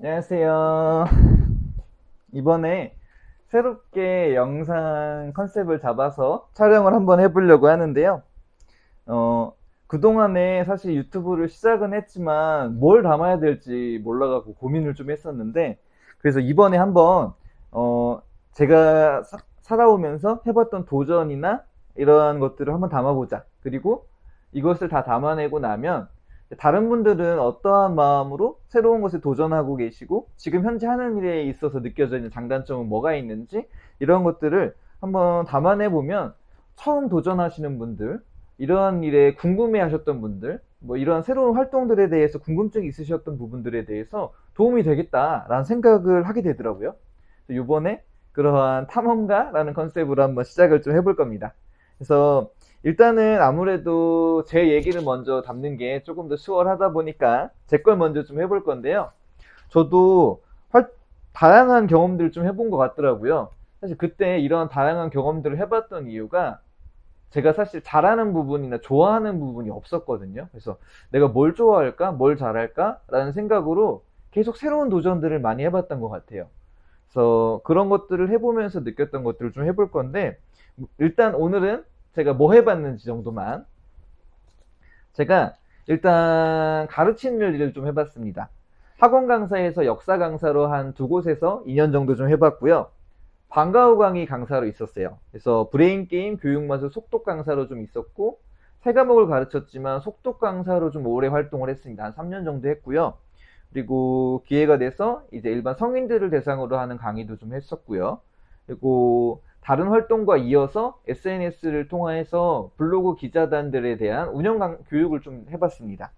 안녕하세요. 이번에 새롭게 영상 컨셉을 잡아서 촬영을 한번 해보려고 하는데요. 그동안에 사실 유튜브를 시작은 했지만 뭘 담아야 될지 몰라갖고 고민을 좀 했었는데, 그래서 이번에 한번, 제가 살아오면서 해봤던 도전이나 이러한 것들을 한번 담아보자. 그리고 이것을 다 담아내고 나면 다른 분들은 어떠한 마음으로 새로운 것에 도전하고 계시고 지금 현재 하는 일에 있어서 느껴져 있는 장단점은 뭐가 있는지 이런 것들을 한번 담아내 보면 처음 도전하시는 분들, 이러한 일에 궁금해 하셨던 분들, 뭐 이러한 새로운 활동들에 대해서 궁금증이 있으셨던 부분들에 대해서 도움이 되겠다라는 생각을 하게 되더라고요. 이번에 그러한 탐험가라는 컨셉으로 한번 시작을 좀 해볼 겁니다. 그래서 일단은 아무래도 제 얘기를 먼저 담는 게 조금 더 수월하다 보니까 제 걸 먼저 좀 해볼 건데요. 저도 다양한 경험들을 좀 해본 것 같더라고요. 사실 그때 이런 다양한 경험들을 해봤던 이유가 제가 사실 잘하는 부분이나 좋아하는 부분이 없었거든요. 그래서 내가 뭘 좋아할까, 뭘 잘할까? 라는 생각으로 계속 새로운 도전들을 많이 해봤던 것 같아요. 그래서 그런 것들을 해보면서 느꼈던 것들을 좀 해볼 건데, 일단 오늘은 제가 뭐 해봤는지 정도만. 제가 일단 가르치는 일을 좀 해봤습니다. 학원 강사에서 역사 강사로 한 두 곳에서 2년 정도 좀 해봤고요. 방과후 강의 강사로 있었어요. 그래서 브레인 게임, 교육 마술, 속독 강사로 좀 있었고, 세 과목을 가르쳤지만 속독 강사로 좀 오래 활동을 했습니다. 한 3년 정도 했고요. 그리고 기회가 돼서 이제 일반 성인들을 대상으로 하는 강의도 좀 했었고요. 그리고 다른 활동과 이어서 SNS를 통해서 블로그 기자단들에 대한 운영 교육을 좀 해봤습니다.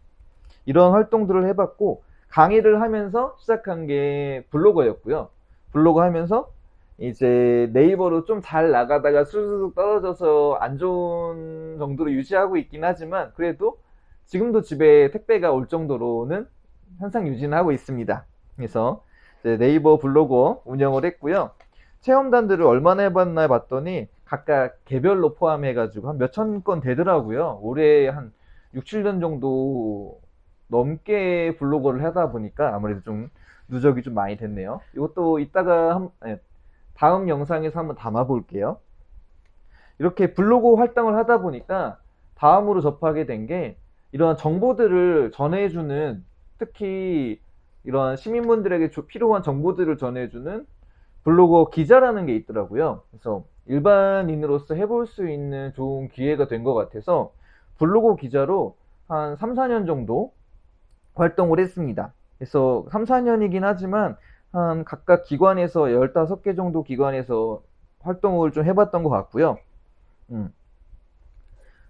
이런 활동들을 해봤고, 강의를 하면서 시작한 게 블로거였고요. 블로그 하면서 이제 네이버로 좀 잘 나가다가 슬슬 떨어져서 안 좋은 정도로 유지하고 있긴 하지만, 그래도 지금도 집에 택배가 올 정도로는 항상 유지는 하고 있습니다. 그래서 이제 네이버 블로그 운영을 했고요. 체험단들을 얼마나 해봤나 봤더니 각각 개별로 포함해가지고 한 몇천 건 되더라고요. 올해 한 6, 7년 정도 넘게 블로거를 하다 보니까 아무래도 좀 누적이 좀 많이 됐네요. 이것도 이따가 다음 영상에서 한번 담아 볼게요. 이렇게 블로그 활동을 하다 보니까 다음으로 접하게 된 게 이런 정보들을 전해주는, 특히 이런 시민분들에게 필요한 정보들을 전해주는 블로거 기자라는 게 있더라고요. 그래서 일반인으로서 해볼 수 있는 좋은 기회가 된 것 같아서 블로거 기자로 한 3, 4년 정도 활동을 했습니다. 그래서 3, 4년이긴 하지만 한 각각 기관에서 15개 정도 기관에서 활동을 좀 해봤던 것 같고요. 음.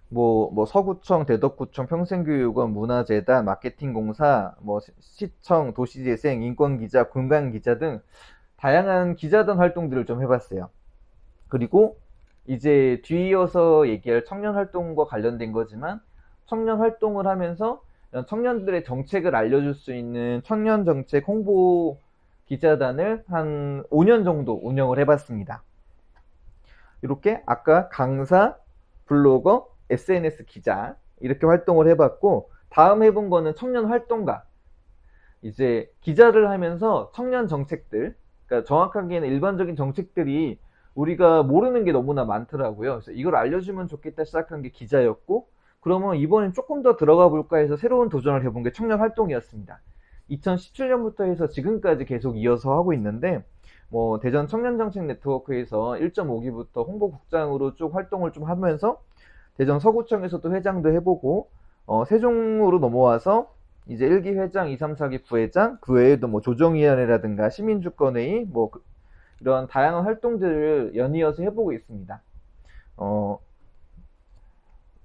뭐 서구청, 대덕구청, 평생교육원, 문화재단, 마케팅공사, 뭐 시청, 도시재생, 인권기자, 공간기자 등 다양한 기자단 활동들을 좀 해봤어요. 그리고 이제 뒤이어서 얘기할 청년 활동과 관련된 거지만, 청년 활동을 하면서 청년들의 정책을 알려줄 수 있는 청년 정책 홍보 기자단을 한 5년 정도 운영을 해봤습니다. 이렇게 아까 강사, 블로거, SNS 기자 이렇게 활동을 해봤고, 다음 해본 거는 청년 활동가. 이제 기자를 하면서 청년 정책들, 그러니까 정확하게는 일반적인 정책들이 우리가 모르는 게 너무나 많더라고요. 그래서 이걸 알려주면 좋겠다 시작한 게 기자였고, 그러면 이번엔 조금 더 들어가 볼까 해서 새로운 도전을 해본 게 청년 활동이었습니다. 2017년부터 해서 지금까지 계속 이어서 하고 있는데, 뭐 대전 청년정책 네트워크에서 1.5기부터 홍보국장으로 쭉 활동을 좀 하면서 대전 서구청에서도 회장도 해보고, 세종으로 넘어와서 이제 1기 회장, 2, 3, 4기 부회장, 그 외에도 뭐 조정위원회라든가 시민주권회의, 뭐 이런 다양한 활동들을 연이어서 해보고 있습니다.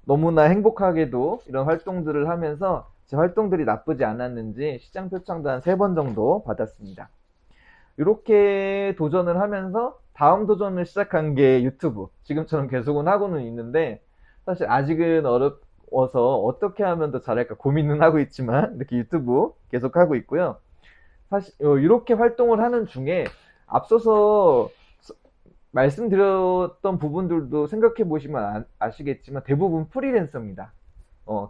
너무나 행복하게도 이런 활동들을 하면서 제 활동들이 나쁘지 않았는지 시장 표창도 한 3번 정도 받았습니다. 이렇게 도전을 하면서 다음 도전을 시작한 게 유튜브. 지금처럼 계속은 하고는 있는데 사실 아직은 어려워서 어떻게 하면 더 잘할까 고민은 하고 있지만 이렇게 유튜브 계속 하고 있고요. 사실 이렇게 활동을 하는 중에 앞서서 말씀드렸던 부분들도 생각해 보시면 아시겠지만 대부분 프리랜서입니다.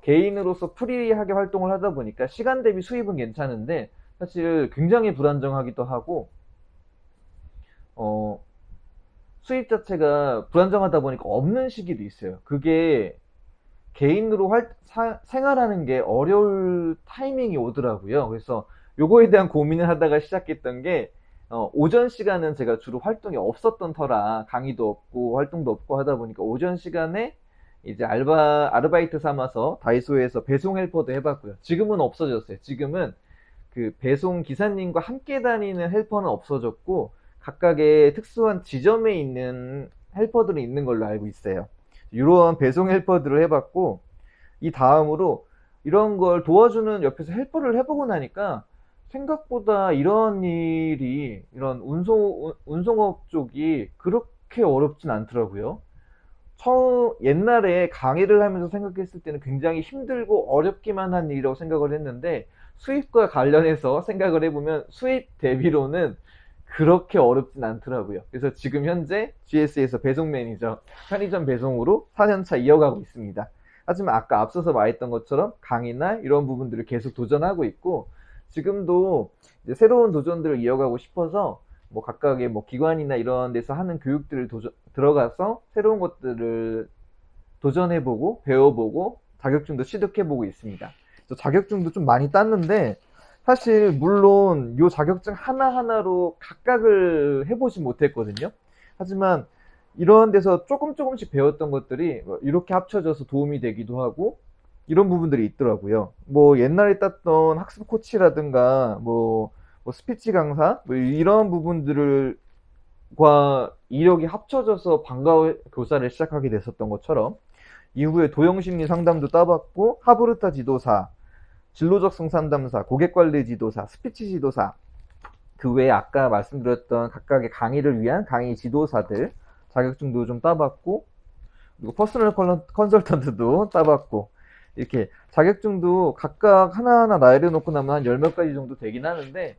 개인으로서 프리하게 활동을 하다 보니까 시간 대비 수입은 괜찮은데 사실 굉장히 불안정하기도 하고, 어, 수입 자체가 불안정하다 보니까 없는 시기도 있어요. 그게 개인으로 생활하는 게 어려울 타이밍이 오더라고요. 그래서 요거에 대한 고민을 하다가 시작했던 게, 오전 시간은 제가 주로 활동이 없었던 터라 강의도 없고 활동도 없고 하다 보니까 오전 시간에 이제 아르바이트 삼아서 다이소에서 배송 헬퍼도 해봤고요. 지금은 없어졌어요. 지금은 그 배송 기사님과 함께 다니는 헬퍼는 없어졌고 각각의 특수한 지점에 있는 헬퍼들이 있는 걸로 알고 있어요. 이런 배송 헬퍼들을 해봤고 이 다음으로 이런 걸 도와주는 옆에서 헬퍼를 해보고 나니까 생각보다 이런 일이 이런 운송업 쪽이 그렇게 어렵진 않더라고요. 옛날에 강의를 하면서 생각했을 때는 굉장히 힘들고 어렵기만 한 일이라고 생각을 했는데 수입과 관련해서 생각을 해보면 수입 대비로는 그렇게 어렵진 않더라고요. 그래서 지금 현재 GS에서 배송 매니저, 편의점 배송으로 4년차 이어가고 있습니다. 하지만 아까 앞서서 말했던 것처럼 강의나 이런 부분들을 계속 도전하고 있고 지금도 이제 새로운 도전들을 이어가고 싶어서 뭐 각각의 뭐 기관이나 이런 데서 하는 교육들을 들어가서 새로운 것들을 도전해보고 배워보고 자격증도 취득해보고 있습니다. 그래서 자격증도 좀 많이 땄는데 사실 물론 이 자격증 하나하나로 각각을 해보지 못했거든요. 하지만 이런 데서 조금씩 배웠던 것들이 이렇게 합쳐져서 도움이 되기도 하고 이런 부분들이 있더라고요. 뭐 옛날에 땄던 학습 코치라든가 뭐 스피치 강사 뭐 이런 부분들과 이력이 합쳐져서 방과 교사를 시작하게 됐었던 것처럼 이후에 도형심리 상담도 따봤고 하브르타 지도사, 진로적성 상담사, 고객관리 지도사, 스피치 지도사 그 외에 아까 말씀드렸던 각각의 강의를 위한 강의 지도사들 자격증도 좀 따봤고 그리고 퍼스널 컨설턴트도 따봤고 이렇게 자격증도 각각 하나하나 나열해 놓고 나면 한 열 몇 가지 정도 되긴 하는데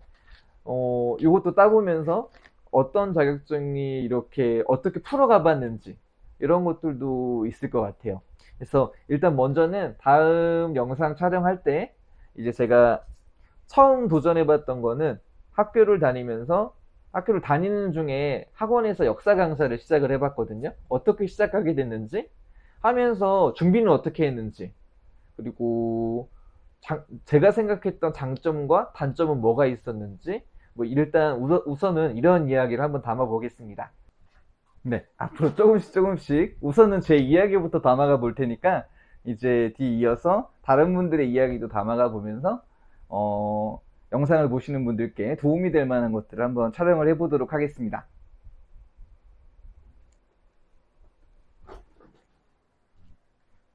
이것도 따보면서 어떤 자격증이 이렇게 어떻게 풀어가 봤는지 이런 것들도 있을 것 같아요. 그래서 일단 먼저는 다음 영상 촬영할 때 이제 제가 처음 도전해 봤던 거는 학교를 다니는 중에 학원에서 역사 강사를 시작을 해봤거든요. 어떻게 시작하게 됐는지 하면서 준비는 어떻게 했는지 그리고 제가 생각했던 장점과 단점은 뭐가 있었는지 뭐 일단 우선은 이런 이야기를 한번 담아 보겠습니다. 네, 앞으로 조금씩 우선은 제 이야기부터 담아가 볼 테니까 이제 뒤이어서 다른 분들의 이야기도 담아가 보면서 영상을 보시는 분들께 도움이 될 만한 것들을 한번 촬영을 해보도록 하겠습니다.